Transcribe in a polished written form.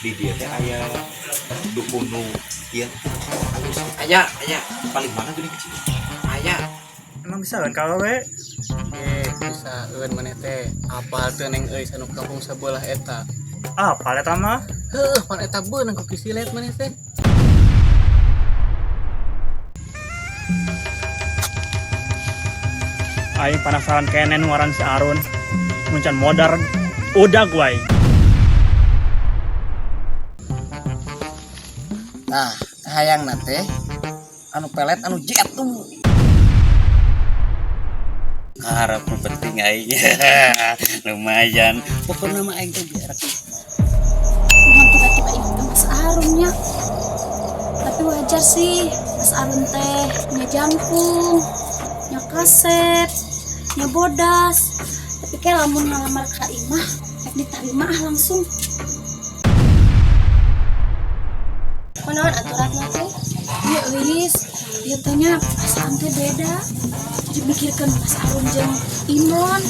Di dia teh aya dukun nu ieu aya paling mana geuning kecil aya Emang bisa kan kalau we Bisa eueun maneh teh apal teu neng euy sanu kampung sabelah eta. apa eta mah? Heuh, pan eta beunang koki silet maneh teh. Aing penasaran kenen waran si Arun. Muncan modar udag wae. Nah, hayangna teh anu pelet anu jatuh. Harap nu penting aing. Lumayan. Pokoknya mah aing teh biar Emang tiba-tiba itu Mas Arunnya. Tapi wajar sih Mas Arun teh nya jangkung, nya kaset, nya bodas. Tapi kayak lamun ngalamar ka imah, rek diterima langsung. Kunaon aturanna teh? Iya euis, ieu teh nya perasaan teh beda. Jadi mikirkeun Mas Arun jeung Imon.